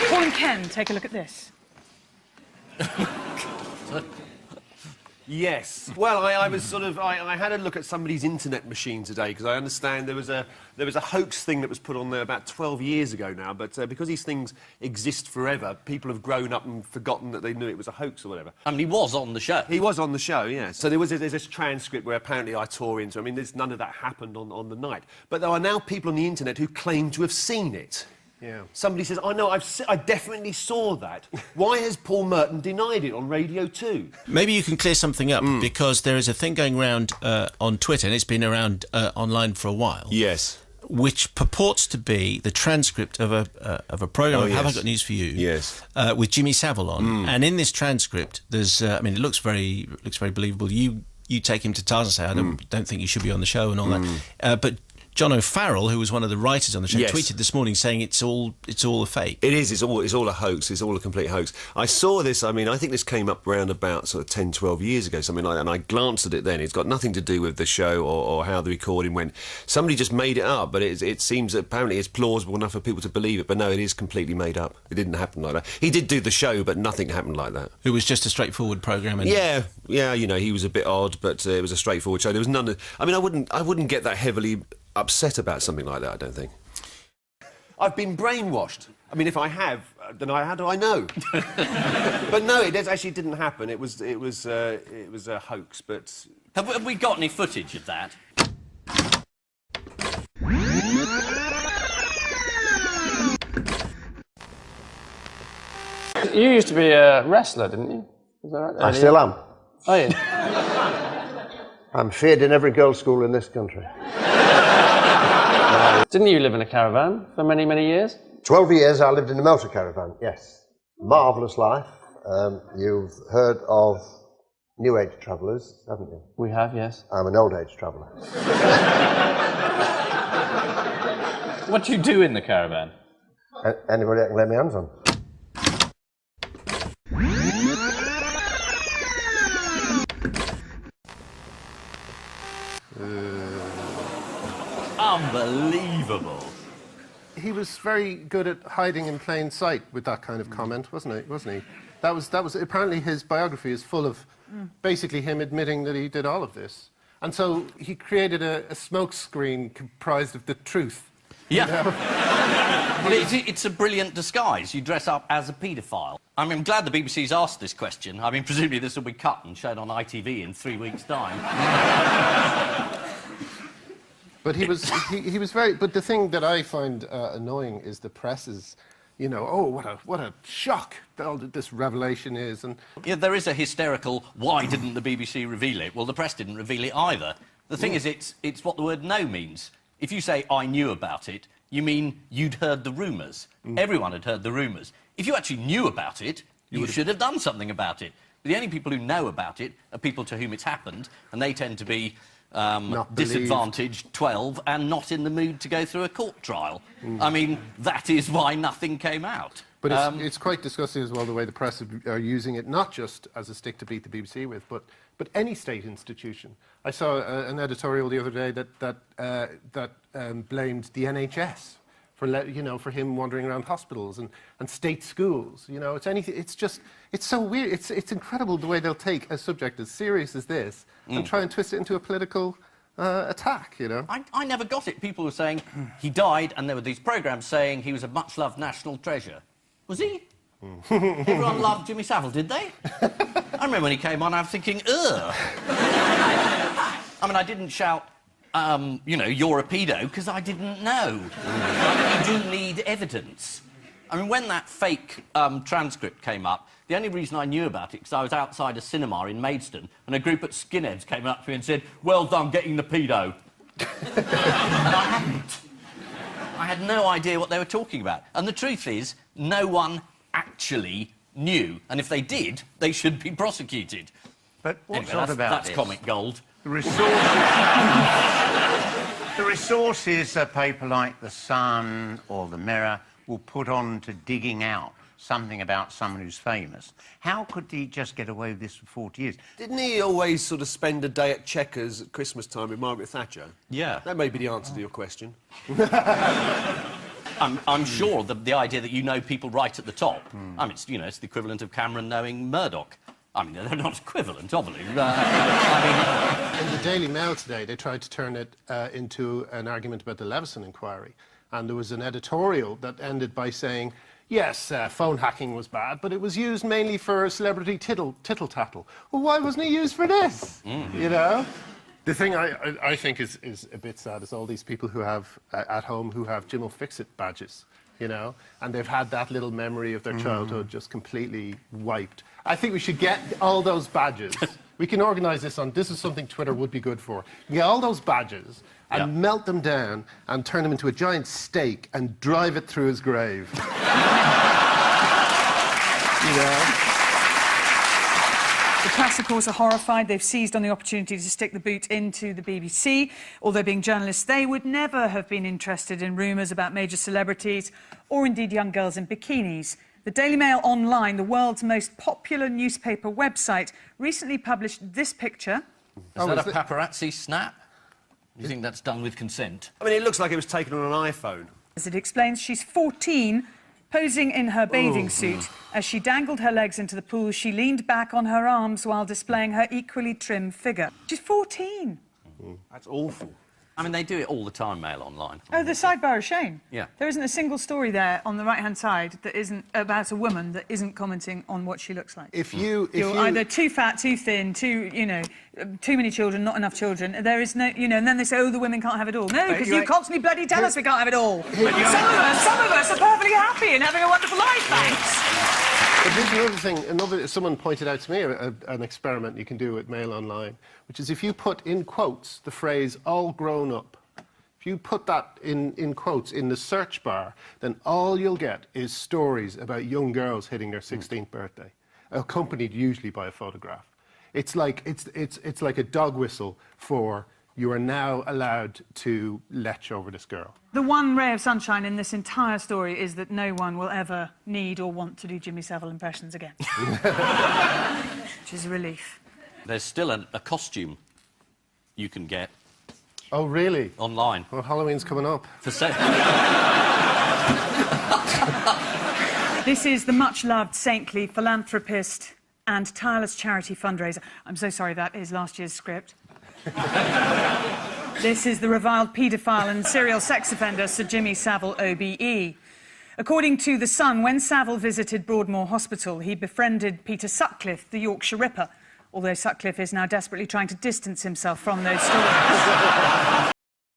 Paul and Ken, take a look at this. Yes. Well, I was sort of... I had a look at somebody's internet machine today, because I understand there was a hoax thing that was put on there about 12 years ago now, but because these things exist forever, people have grown up and forgotten that they knew it was a hoax or whatever. I mean, he was on the show. He was on the show, yeah. So there's this transcript where apparently I tore into... I mean, none of that happened on the night. But there are now people on the internet who claim to have seen it. Yeah. Somebody says, I know, I definitely saw that. Why has Paul Merton denied it on Radio 2? Maybe you can clear something up, because there is a thing going around on Twitter, and it's been around online for a while. Yes. Which purports to be the transcript of a programme of Have I Got News for You? Yes. With Jimmy Savile on. And in this transcript, there's... I mean, it looks very believable. You take him to task and say, I don't think you should be on the show and all that. But John O'Farrell, who was one of the writers on the show, tweeted this morning saying it's all a fake. It is. It's all a hoax. It's all a complete hoax. I saw this. I mean, I think this came up around about sort of 10, 12 years ago, something like that. And I glanced at it then. It's got nothing to do with the show or how the recording went. Somebody just made it up, but it seems that apparently it's plausible enough for people to believe it. But no, it is completely made up. It didn't happen like that. He did do the show, but nothing happened like that. It was just a straightforward programme. Yeah. You know, he was a bit odd, but it was a straightforward show. There was none of... I mean, I wouldn't get that heavily upset about something like that, I don't think. I've been brainwashed. I mean, if I have, then how do I know? But no, it actually didn't happen. It was a hoax, but... Have we got any footage of that? You used to be a wrestler, didn't you? Is that right? I still am. Oh, yeah. I'm feared in every girls' school in this country. Didn't you live in a caravan for many, many years? 12 years I lived in a motor caravan, yes. Marvellous life. You've heard of New Age travellers, haven't you? We have, yes. I'm an Old Age traveller. What do you do in the caravan? Anybody I can lay my hands on. Unbelievable. He was very good at hiding in plain sight with that kind of comment, wasn't he? That was apparently his biography is full of basically him admitting that he did all of this. And so he created a smoke screen comprised of the truth. Yeah. You know? Well, it's a brilliant disguise. You dress up as a paedophile. I mean, I'm glad the BBC's asked this question. I mean, presumably this will be cut and shown on ITV in 3 weeks' time. But he was very... But the thing that I find annoying is the press's, you know, oh, what a shock that this revelation is. And yeah, there is a hysterical, why didn't the BBC reveal it? Well, the press didn't reveal it either. The thing is, it's what the word no means. If you say, I knew about it, you mean you'd heard the rumours. Everyone had heard the rumours. If you actually knew about it, you should have done something about it. But the only people who know about it are people to whom it's happened, and they tend to be... disadvantaged 12 and not in the mood to go through a court trial. I mean, that is why nothing came out. But it's quite disgusting as well the way the press are using it, not just as a stick to beat the BBC with, but any state institution. I saw an editorial the other day that blamed the NHS for him wandering around hospitals and state schools. You know, it's so weird. It's incredible the way they'll take a subject as serious as this and try and twist it into a political attack, you know. I never got it. People were saying he died, and there were these programmes saying he was a much-loved national treasure. Was he? Everyone loved Jimmy Savile, did they? I remember when he came on, I was thinking, ugh. I mean, I didn't shout... you know, you're a pedo, because I didn't know. You do need evidence. I mean, when that fake transcript came up, the only reason I knew about it because I was outside a cinema in Maidstone and a group of skinheads came up to me and said, well done getting the pedo. And I hadn't. I had no idea what they were talking about. And the truth is, no one actually knew. And if they did, they should be prosecuted. But what's anyway, odd about that's this? comic gold. The resources a paper like The Sun or The Mirror will put on to digging out something about someone who's famous. How could he just get away with this for 40 years? Didn't he always sort of spend a day at Chequers at Christmas time with Margaret Thatcher? Yeah. That may be the answer to your question. I'm sure the idea that you know people right at the top, I mean, it's, you know, it's the equivalent of Cameron knowing Murdoch. I mean, they're not equivalent, obviously. I mean... In the Daily Mail today, they tried to turn it into an argument about the Leveson inquiry. And there was an editorial that ended by saying, yes, phone hacking was bad, but it was used mainly for celebrity tittle-tattle. Well, why wasn't it used for this? You know? The thing I think is a bit sad is all these people who have, at home, who have Jim will fix it badges, you know? And they've had that little memory of their childhood just completely wiped. I think we should get all those badges. We can organise this on, this is something Twitter would be good for. Get all those badges and melt them down and turn them into a giant steak and drive it through his grave. You know? The press, of course, are horrified. They've seized on the opportunity to stick the boot into the BBC. Although, being journalists, they would never have been interested in rumours about major celebrities or, indeed, young girls in bikinis. The Daily Mail Online, the world's most popular newspaper website, recently published this picture. Is that a paparazzi snap? Do you think that's done with consent? I mean, it looks like it was taken on an iPhone. As it explains, she's 14, posing in her bathing suit. As she dangled her legs into the pool, she leaned back on her arms while displaying her equally trim figure. She's 14. That's awful. I mean, they do it all the time, Mail Online. Oh, the sidebar of shame. Yeah. There isn't a single story there on the right-hand side that isn't about a woman that isn't commenting on what she looks like. You're either too fat, too thin, too many children, not enough children. There is no, you know, and then they say, oh, the women can't have it all. No, because you constantly bloody tell us we can't have it all. Some of us are perfectly happy and having a wonderful life, thanks. But here's another thing. Someone pointed out to me an experiment you can do with Mail Online, which is if you put in quotes the phrase all grown up, if you put that in quotes in the search bar, then all you'll get is stories about young girls hitting their 16th birthday, accompanied usually by a photograph. It's like a dog whistle for you are now allowed to lech over this girl. The one ray of sunshine in this entire story is that no one will ever need or want to do Jimmy Savile impressions again. Which is a relief. There's still a costume you can get. Oh, really? Online. Well, Halloween's coming up. For sale. This is the much-loved, saintly philanthropist and tireless charity fundraiser. I'm so sorry, that is last year's script. This is the reviled paedophile and serial sex offender Sir Jimmy Savile, OBE. According to The Sun, when Savile visited Broadmoor Hospital, he befriended Peter Sutcliffe, the Yorkshire Ripper, although Sutcliffe is now desperately trying to distance himself from those stories.